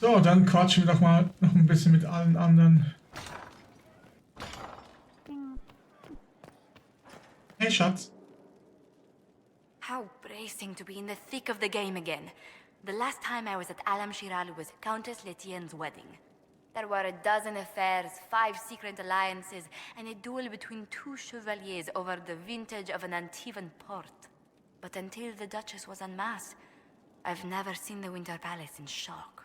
So, dann quatschen wir doch mal noch ein bisschen mit allen anderen. Hey, Schatz. How bracing to be in the thick of the game again. The last time I was at Alam Shiral was Countess Letienne's wedding. There were a dozen affairs, 5 secret alliances, and a duel between 2 chevaliers over the vintage of an Antivan port. But until the Duchess was unmasked, I've never seen the Winter Palace in shock.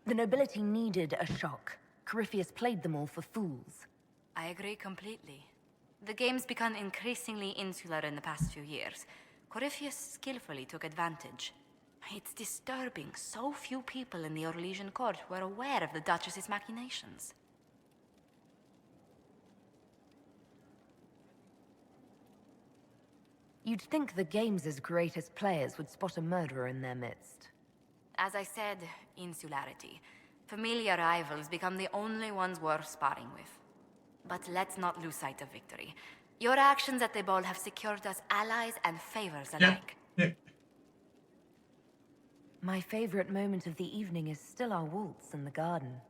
The nobility needed a shock. Corypheus played them all for fools. I agree completely. The game's become increasingly insular in the past few years. Corypheus skillfully took advantage. It's disturbing so few people in the Orlesian court were aware of the Duchess's machinations. You'd think the game's greatest players would spot a murderer in their midst. As I said, insularity. Familiar rivals become the only ones worth sparring with. But let's not lose sight of victory. Your actions at the ball have secured us allies and favors alike. Yeah. My favorite moment of the evening is still our waltz in the garden.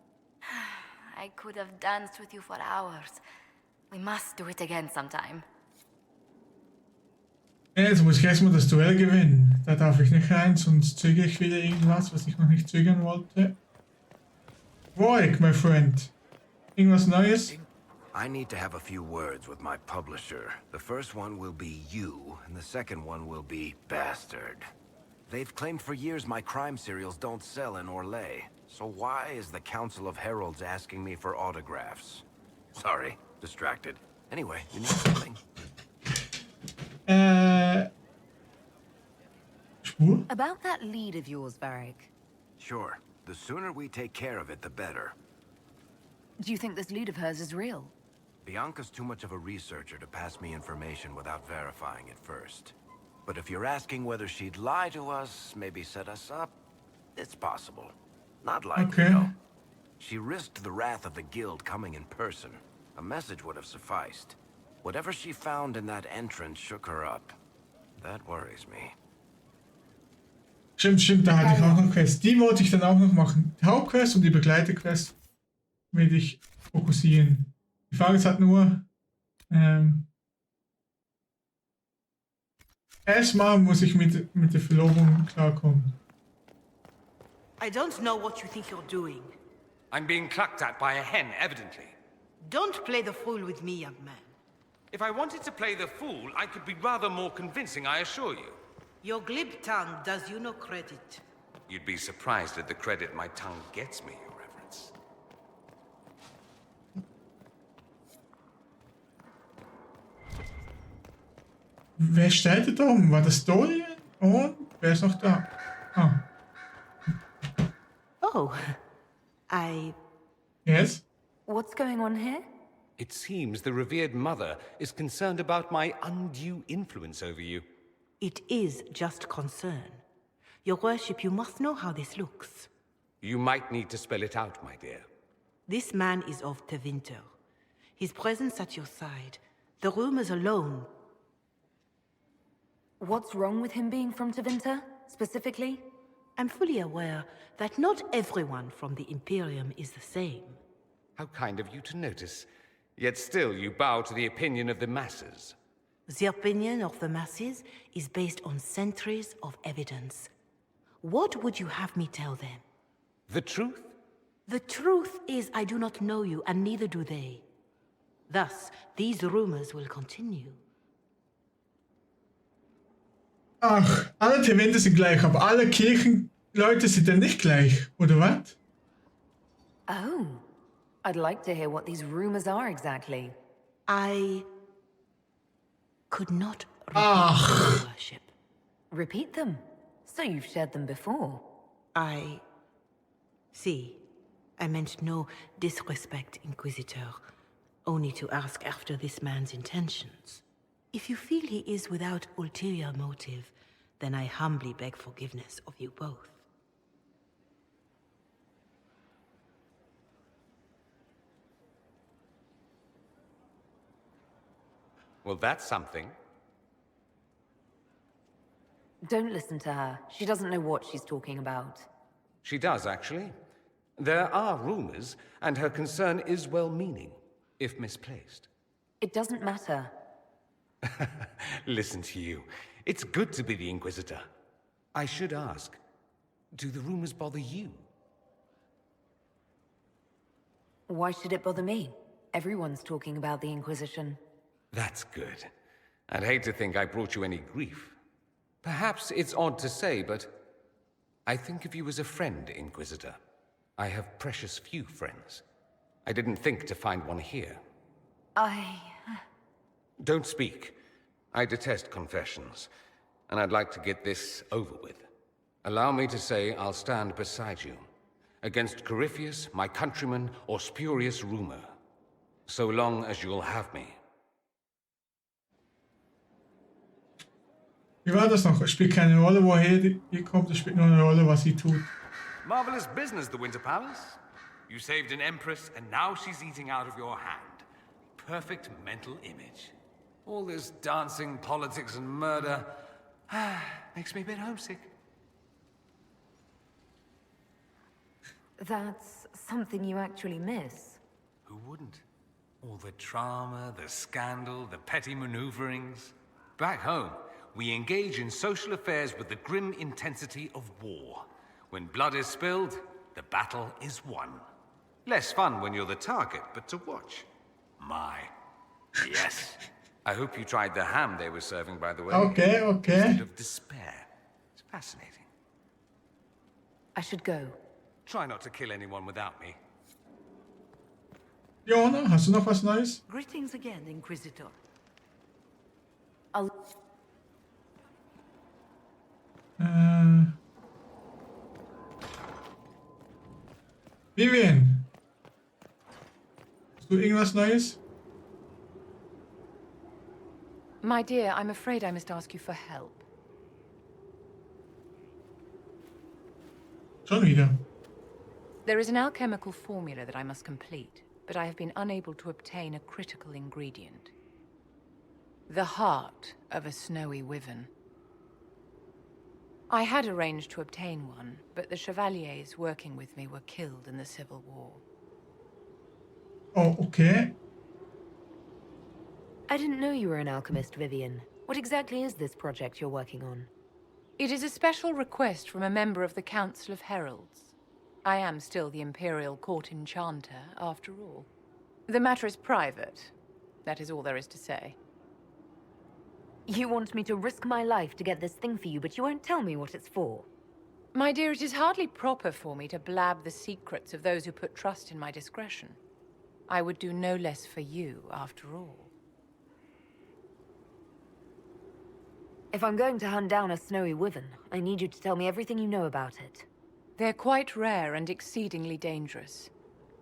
I could have danced with you for hours. We must do it again sometime. Ja, jetzt muss ich erstmal das Duell gewinnen. Da darf ich nicht rein, sonst zögere ich wieder irgendwas, was ich noch nicht zögern wollte. Warwick, my friend. Irgendwas Neues? I need to have a few words with my publisher. The first one will be you, and the second one will be Bastard. They've claimed for years my crime serials don't sell in Orlais. So why is the Council of Heralds asking me for autographs? Sorry, distracted. Anyway, you need something? Spur? About that lead of yours, Varric. Sure. The sooner we take care of it, the better. Do you think this lead of hers is real? Bianca's too much of a researcher to pass me information without verifying it first. But if you're asking whether she'd lie to us, maybe set us up, it's possible. Not likely, Okay. though. She risked the wrath of the Guild coming in person. A message would have sufficed. Whatever she found in that entrance shook her up. That worries me. Stimmt, da hatte ich auch noch Quest. Die wollte ich dann auch noch machen. Die Hauptquest und die Begleiterquest will ich fokussieren. Die Frage ist halt nur, erstmal muss ich mit der Verlobung klarkommen. I don't know what you think you're doing. I'm being clucked at by a hen, evidently. Don't play the fool with me, young man. If I wanted to play the fool, I could be rather more convincing, I assure you. Your glib tongue does you no credit. You'd be surprised at the credit my tongue gets me, Your Reverence. Wer steht da oben? War das Dorian? Und wer ist noch da? Ah, Oh, yes? What's going on here? It seems the revered mother is concerned about my undue influence over you. It is just concern. Your worship, you must know how this looks. You might need to spell it out, my dear. This man is of Tevinter. His presence at your side, the rumors alone. What's wrong with him being from Tevinter, specifically? I'm fully aware that not everyone from the Imperium is the same. How kind of you to notice. Yet still you bow to the opinion of the masses. The opinion of the masses is based on centuries of evidence. What would you have me tell them? The truth? The truth is I do not know you, and neither do they. Thus, these rumors will continue. Ach, alle Tevente sind gleich, aber alle Kirchenleute sind dann nicht gleich, oder was? Oh. I'd like to hear what these rumors are exactly. I could not repeat Ach. your worship. Repeat them. So you've shared them before. See, I meant no disrespect, Inquisitor. Only to ask after this man's intentions. If you feel he is without ulterior motive, then I humbly beg forgiveness of you both. Well, that's something. Don't listen to her. She doesn't know what she's talking about. She does, actually. There are rumors, and her concern is well-meaning, if misplaced. It doesn't matter. Listen to you. It's good to be the Inquisitor. I should ask, do the rumors bother you? Why should it bother me? Everyone's talking about the Inquisition. That's good. I'd hate to think I brought you any grief. Perhaps it's odd to say, but I think of you as a friend, Inquisitor. I have precious few friends. I didn't think to find one here. Don't speak. I detest confessions, and I'd like to get this over with. Allow me to say I'll stand beside you, against Corypheus, my countryman, or spurious rumor, so long as you'll have me. Wie war das noch? Es spielt keine Rolle, woher die kommt, es spielt nur eine Rolle, was sie tut. Marvelous business, the Winter Palace. You saved an empress, and now she's eating out of your hand. Perfect mental image. All this dancing, politics, and murder makes me a bit homesick. That's something you actually miss. Who wouldn't? All the drama, the scandal, the petty maneuverings. Back home, we engage in social affairs with the grim intensity of war. When blood is spilled, the battle is won. Less fun when you're the target, but to watch. My. Yes. I hope you tried the ham they were serving, by the way. Okay. Instead of despair. It's fascinating. I should go. Try not to kill anyone without me. Johanna, hast du noch was Neues? Greetings again, Inquisitor. Vivian, hast du irgendwas Neues? My dear, I'm afraid I must ask you for help. Schon wieder. There is an alchemical formula that I must complete, but I have been unable to obtain a critical ingredient. The heart of a snowy wyvern. I had arranged to obtain one, but the chevaliers working with me were killed in the Civil War. Oh, okay. I didn't know you were an alchemist, Vivian. What exactly is this project you're working on? It is a special request from a member of the Council of Heralds. I am still the Imperial Court Enchanter, after all. The matter is private. That is all there is to say. You want me to risk my life to get this thing for you, but you won't tell me what it's for. My dear, it is hardly proper for me to blab the secrets of those who put trust in my discretion. I would do no less for you, after all. If I'm going to hunt down a snowy wyvern, I need you to tell me everything you know about it. They're quite rare and exceedingly dangerous.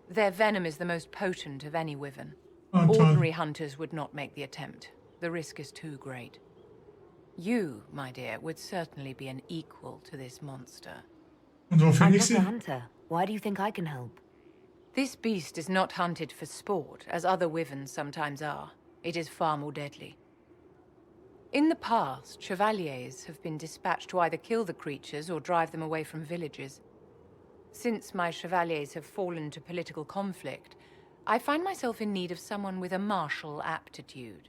Their venom is the most potent of any wyvern. Ordinary hunters would not make the attempt. The risk is too great. You, my dear, would certainly be an equal to this monster. Und wo I'm finde ich not sie? a hunter. Why do you think I can help? This beast is not hunted for sport, as other wyverns sometimes are. It is far more deadly. In the past, chevaliers have been dispatched to either kill the creatures or drive them away from villages. Since my chevaliers have fallen to political conflict, I find myself in need of someone with a martial aptitude.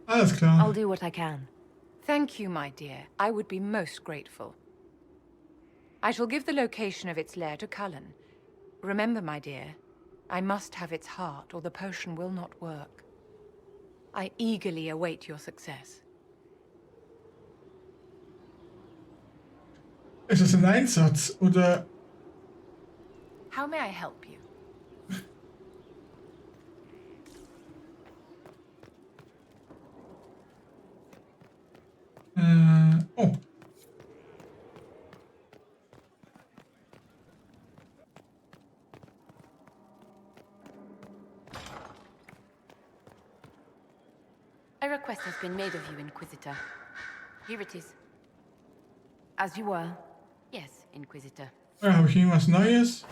Alles klar. I'll do what I can. Thank you, my dear. I would be most grateful. I shall give the location of its lair to Cullen. Remember, my dear, I must have its heart or the potion will not work. I eagerly await your success. Ist es ein Einsatz oder? How may I help you? Oh. A request has been made of you, Inquisitor. Here it is. As you were. Yes, Inquisitor. Ja, habe ich irgendwas Neues?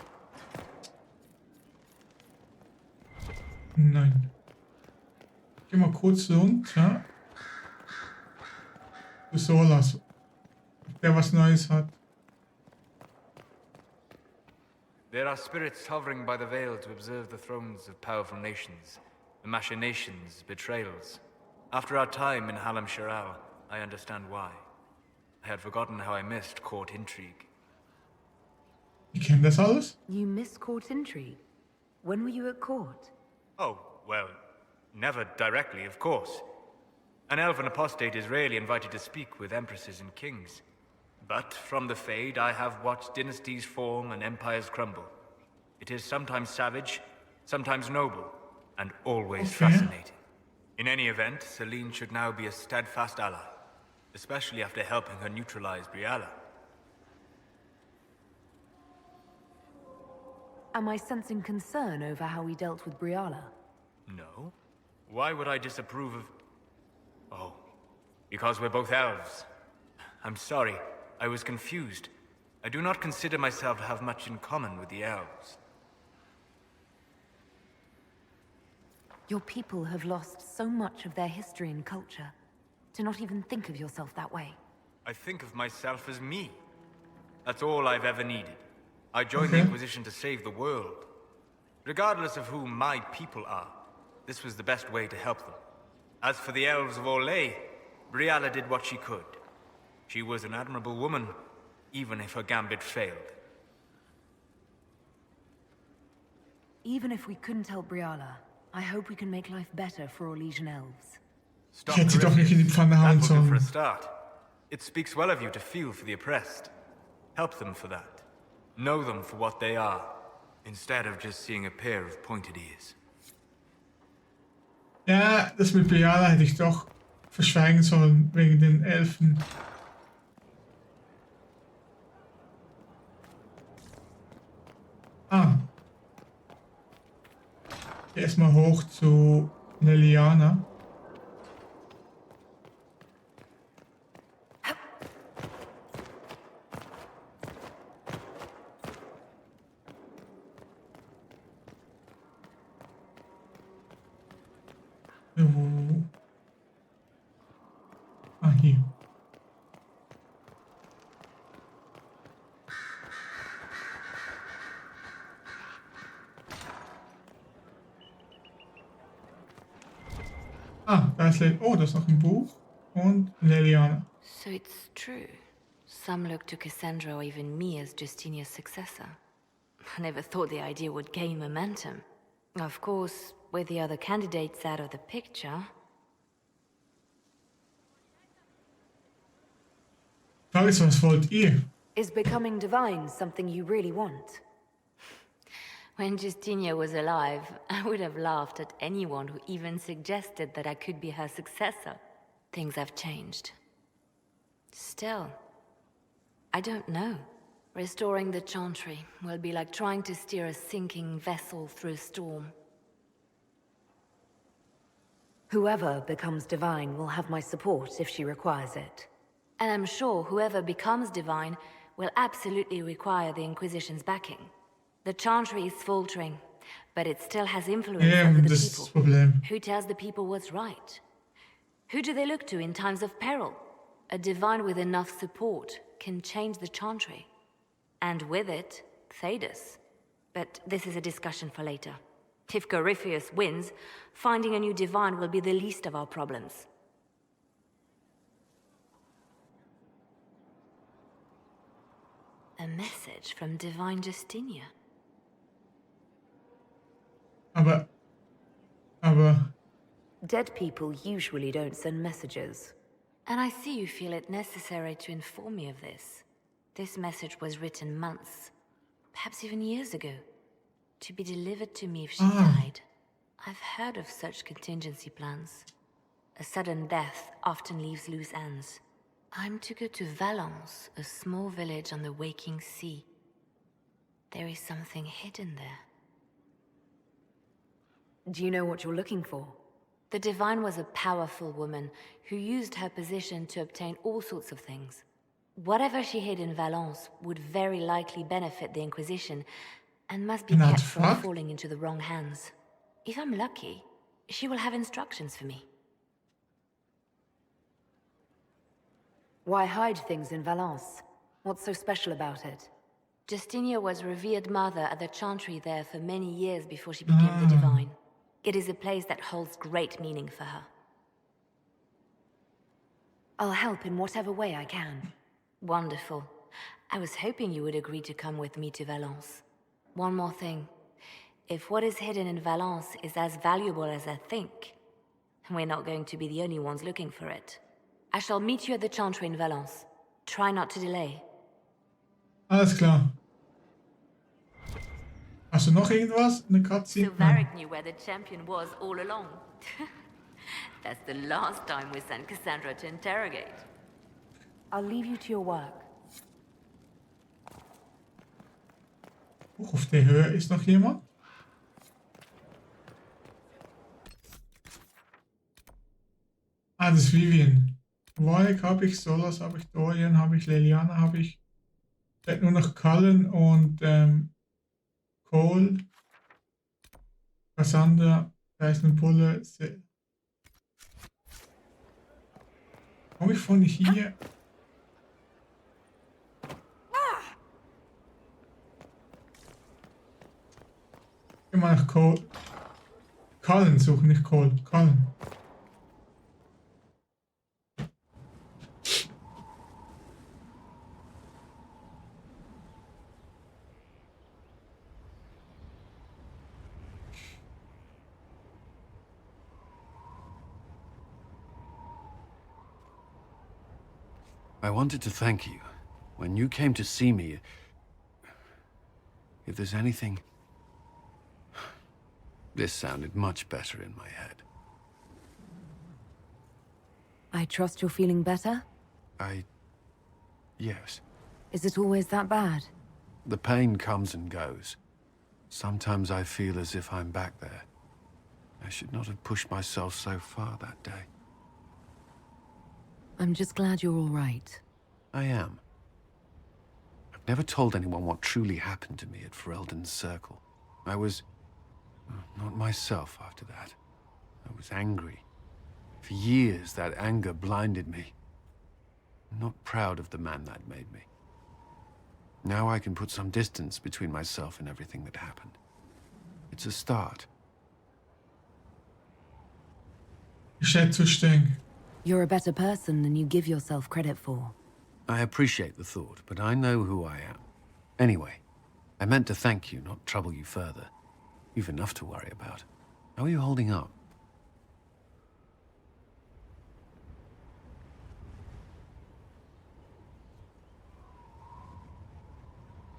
Nein. Geh mal kurz runter. zu Solas, ob der was Neues hat. There are spirits hovering by the veil to observe the thrones of powerful nations, the machinations, betrayals. After our time in Halam Shiral, I understand why. I had forgotten how I missed court intrigue. Ich kenne das alles. You missed court intrigue? When were you at court? Oh, well, never directly, of course. An elven apostate is rarely invited to speak with empresses and kings. But from the Fade, I have watched dynasties form and empires crumble. It is sometimes savage, sometimes noble, and always fascinating. In any event, Celine should now be a steadfast ally, especially after helping her neutralize Briala. Am I sensing concern over how we dealt with Briala? No. Why would I disapprove of... Oh, because we're both elves. I'm sorry, I was confused. I do not consider myself to have much in common with the elves. Your people have lost so much of their history and culture. To not even think of yourself that way. I think of myself as me. That's all I've ever needed. I joined the Inquisition to save the world. Regardless of who my people are, this was the best way to help them. As for the elves of Orlais, Briala did what she could. She was an admirable woman, even if her gambit failed. Even if we couldn't help Briala, I hope we can make life better for Orlesian elves. Stop Hätte sie doch nicht in die Pfanne hauen That will do for a sollen. start. It speaks well of you to feel for the oppressed. Help them for that. Know them for what they are, instead of just seeing a pair of pointed ears. Ja, das mit Briala hätte ich doch verschweigen sollen, wegen den Elfen. Ah. Erstmal hoch zu Liliana. Ah, hier. Ah, da ist oh, da ist noch ein Buch und Liliana. So it's true. Some look to Cassandra or even me as Justinia's successor. I never thought the idea would gain momentum. Of course, with the other candidates out of the picture... Frage ist, was wollt ihr? Is becoming divine something you really want? When Justinia was alive, I would have laughed at anyone who even suggested that I could be her successor. Things have changed. Still, I don't know. Restoring the Chantry will be like trying to steer a sinking vessel through a storm. Whoever becomes divine will have my support if she requires it. And I'm sure whoever becomes divine will absolutely require the Inquisition's backing. The Chantry is faltering, but it still has influence over the Das ist das people. Problem. Who tells the people what's right? Who do they look to in times of peril? A divine with enough support can change the Chantry. And with it, Thedas. But this is a discussion for later. If Corypheus wins, finding a new divine will be the least of our problems. A message from Divine Justinia. Aber... Dead people usually don't send messages. And I see you feel it necessary to inform me of this. This message was written months, perhaps even years ago, to be delivered to me if she died. I've heard of such contingency plans. A sudden death often leaves loose ends. I'm to go to Valence, a small village on the waking sea. There is something hidden there. Do you know what you're looking for? The Divine was a powerful woman who used her position to obtain all sorts of things. Whatever she hid in Valence would very likely benefit the Inquisition and must be kept from falling into the wrong hands. If I'm lucky, she will have instructions for me. Why hide things in Valence? What's so special about it? Justinia was revered mother at the chantry there for many years before she became the divine. It is a place that holds great meaning for her. I'll help in whatever way I can. Wonderful. I was hoping you would agree to come with me to Valence. One more thing. If what is hidden in Valence is as valuable as I think, we're not going to be the only ones looking for it. I shall meet you at the chantry in Valence. Try not to delay. Alles klar. Hast du noch irgendwas? Eine Cutscene? Silveric knew where the champion was all along. That's the last time we sent Cassandra to interrogate. I'll leave you to your work. Auf der Höhe ist noch jemand? Ah, das ist Vivian. Warwick habe ich, Solas habe ich, Dorian habe ich, Leliana habe ich. Fehlt nur noch Cullen und Cole. Cassandra, da ist eine Bulle. Komme ich von hier? Geh mal nach Cole. Cullen suchen, nicht Cole. Cullen. I wanted to thank you. When you came to see me, if there's anything... This sounded much better in my head. I trust you're feeling better? Yes. Is it always that bad? The pain comes and goes. Sometimes I feel as if I'm back there. I should not have pushed myself so far that day. I'm just glad you're all right. I am. I've never told anyone what truly happened to me at Ferelden's Circle. I was... not myself after that. I was angry. For years, that anger blinded me. I'm not proud of the man that made me. Now I can put some distance between myself and everything that happened. It's a start. You're a better person than you give yourself credit for. I appreciate the thought, but I know who I am. Anyway, I meant to thank you, not trouble you further. You've enough to worry about. How are you holding up?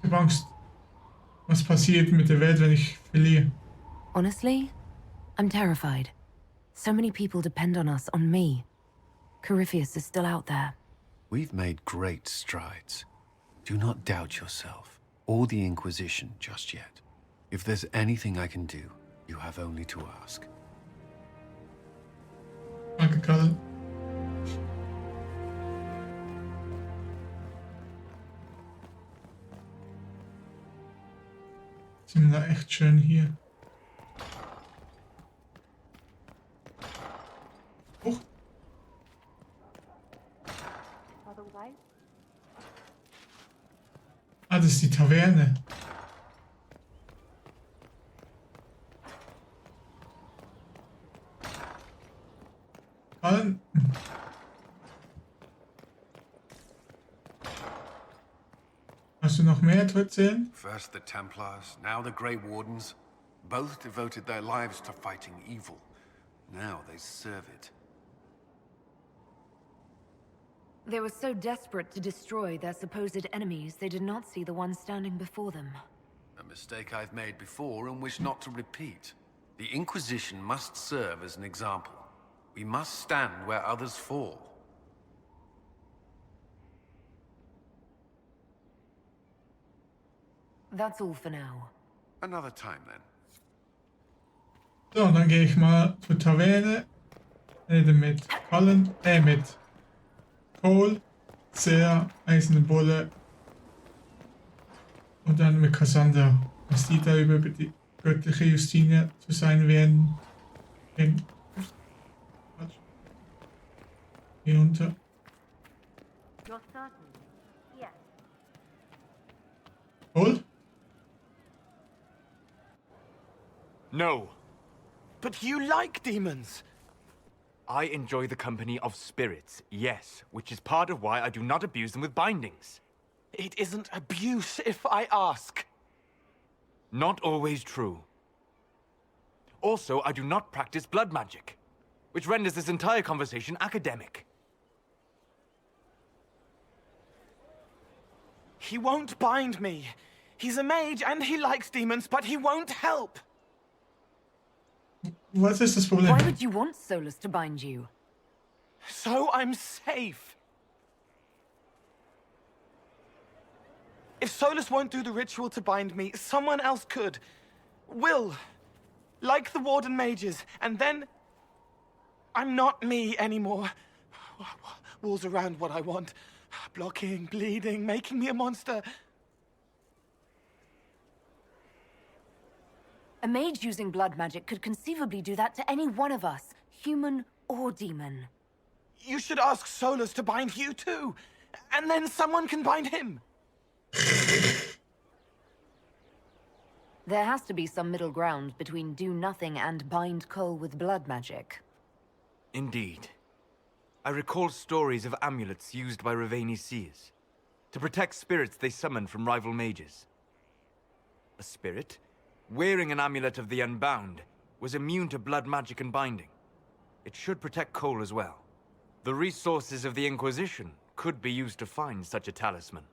Ich habe Angst. Was passiert mit der Welt, wenn ich verliere? Honestly, I'm terrified. So many people depend on us, on me. Corypheus is still out there. We've made great strides. Do not doubt yourself, or the Inquisition just yet. If there's anything I can do, you have only to ask. Danke, Cullen. Sind wir da echt schön hier. Huch. Ah, das ist die Taverne. Cullen. Hast du noch mehr zu erzählen? First the Templars, now the Grey Wardens. Both devoted their lives to fighting evil. Now they serve it. They were so desperate to destroy their supposed enemies, they did not see the one standing before them. A mistake I've made before and wish not to repeat. The Inquisition must serve as an example. We must stand where others fall. That's all for now. Another time then. So, dann gehe ich mal zur Taverne. Rede mit Cullen, mit Cole, Sehr, Eiserne Bulle und dann mit Cassandra, was die da über die göttliche Justinia zu sein werden. Hier unter. You're certain? Yes. Hold. No. But you like demons! I enjoy the company of spirits, yes, which is part of why I do not abuse them with bindings. It isn't abuse if I ask. Not always true. Also, I do not practice blood magic, which renders this entire conversation academic. He won't bind me. He's a mage and he likes demons, but he won't help. Was ist das Problem? Why would you want Solus to bind you? So I'm safe. If Solus won't do the ritual to bind me, someone else could. Will. Like the Warden mages. And then I'm not me anymore. Walls around what I want. Blocking, bleeding, making me a monster. A mage using blood magic could conceivably do that to any one of us, human or demon. You should ask Solus to bind you too. And then someone can bind him. There has to be some middle ground between do nothing and bind Cole with blood magic. Indeed. I recall stories of amulets used by Raveni seers to protect spirits they summoned from rival mages. A spirit, wearing an amulet of the Unbound, was immune to blood magic and binding. It should protect Cole as well. The resources of the Inquisition could be used to find such a talisman.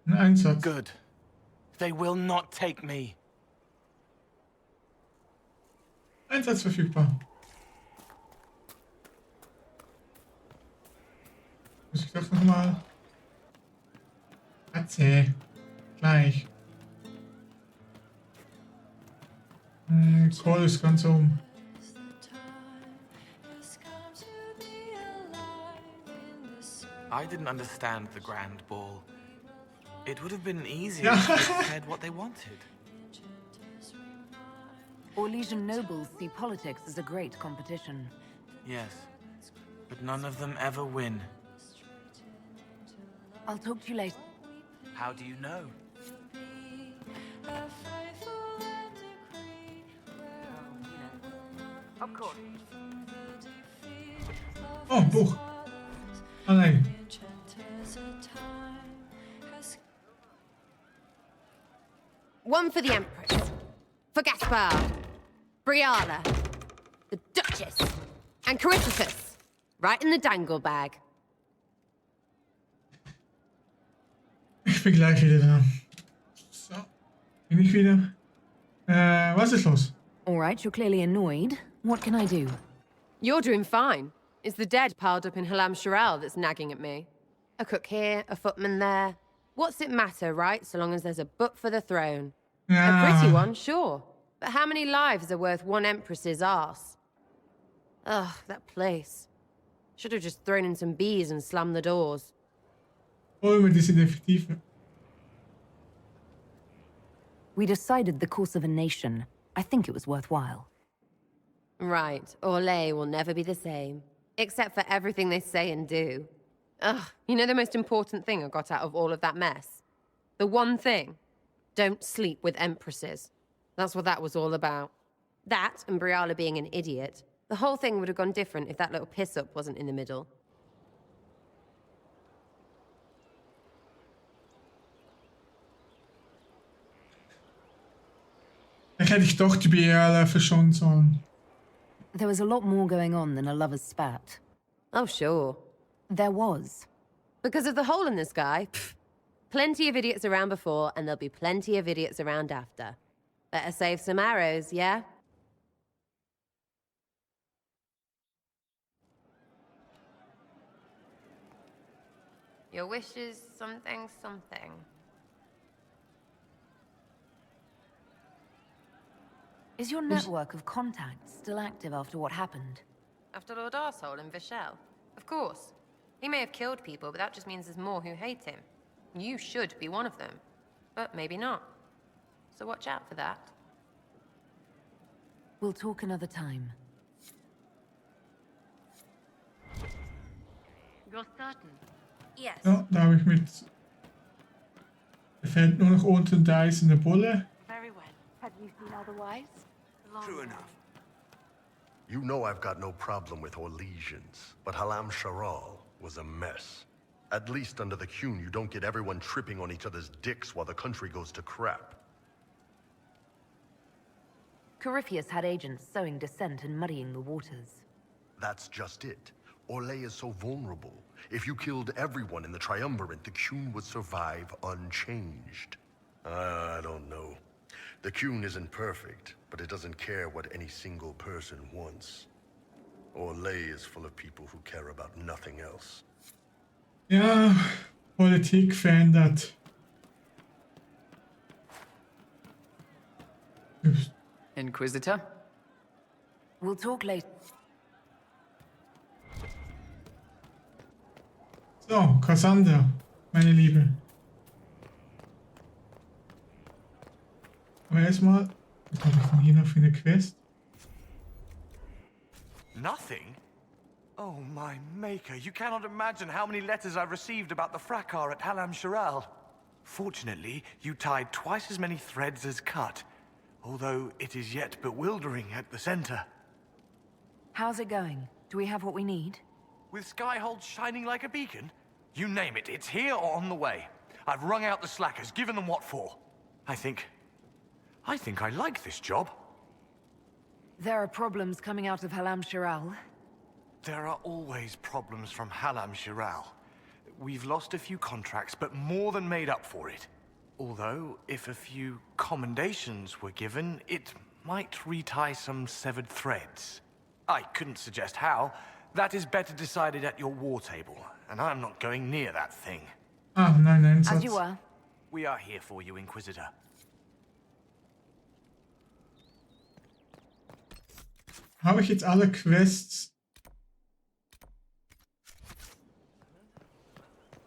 Ein Einsatz. Good. They will not take me. Einsatz verfügbar. Muss ich doch nochmal. Katze. Gleich. Call ist ganz oben. I didn't understand the Grand Ball. It would have been easier if they said what they wanted. Orlesian nobles see politics as a great competition. Yes, but none of them ever win. I'll talk to you later. How do you know? Of course. Oh, Buch. Ah nein. One for the Empress, for Gaspar, Briala, the Duchess, and Coryphus, right in the dangle bag. Ich bin gleich wieder da. So. Bin ich wieder? Was ist los? All right, you're clearly annoyed. What can I do? You're doing fine. It's the dead piled up in Halam Shiral that's nagging at me. A cook here, a footman there. What's it matter, right? So long as there's a butt for the throne. A pretty one, sure. But how many lives are worth one empress's arse? Ugh, that place. Should have just thrown in some bees and slammed the doors. Oh, maar die zijn effectief. We decided the course of a nation. I think it was worthwhile. Right, Orlais will never be the same. Except for everything they say and do. Ugh, you know the most important thing I got out of all of that mess? The one thing. Don't sleep with empresses. That's what that was all about. That, and Briala being an idiot. The whole thing would have gone different if that little piss-up wasn't in the middle. Dann hätte ich doch die BL verschonen sollen. There was a lot more going on than a lover's spat. Oh, sure. There was. Because of the hole in the sky, pfft, plenty of idiots around before, and there'll be plenty of idiots around after. Better save some arrows, yeah? Your wish is something, something. Is your network of contacts still active after what happened? After Lord Arsehole in Vishel? Of course. He may have killed people, but that just means there's more who hate him. You should be one of them. But maybe not. So watch out for that. We'll talk another time. You're certain? Yes. Ja, da habe ich mit... Da fehlt nur noch unten der eiserne Bulle. Very well. Have you seen otherwise? True enough. You know I've got no problem with Orlesians, but Halam Sharal was a mess. At least under the Qun, you don't get everyone tripping on each other's dicks while the country goes to crap. Corypheus had agents sowing dissent and muddying the waters. That's just it. Orlais is so vulnerable. If you killed everyone in the Triumvirate, the Qun would survive unchanged. I don't know. The Qun isn't perfect, but it doesn't care what any single person wants. Orlais is full of people who care about nothing else. Ja, Politik verändert. Inquisitor? We'll talk later. So, Cassandra, meine Liebe. Aber erstmal, was habe ich denn hier noch für eine Quest? Nothing? Oh, my maker, you cannot imagine how many letters I've received about the fracas at Halam Sharal. Fortunately, you tied twice as many threads as cut, although it is yet bewildering at the center. How's it going? Do we have what we need? With Skyhold shining like a beacon? You name it, it's here or on the way. I've wrung out the slackers, given them what for. I think I like this job. There are problems coming out of Halam Sharal. There are always problems from Halam Sharal. We've lost a few contracts, but more than made up for it. Although, if a few commendations were given, it might retie some severed threads. I couldn't suggest how. That is better decided at your war table, and I'm not going near that thing. Ah, nein, Einsatz. As you were. We are here for you, Inquisitor. Habe ich jetzt alle Quests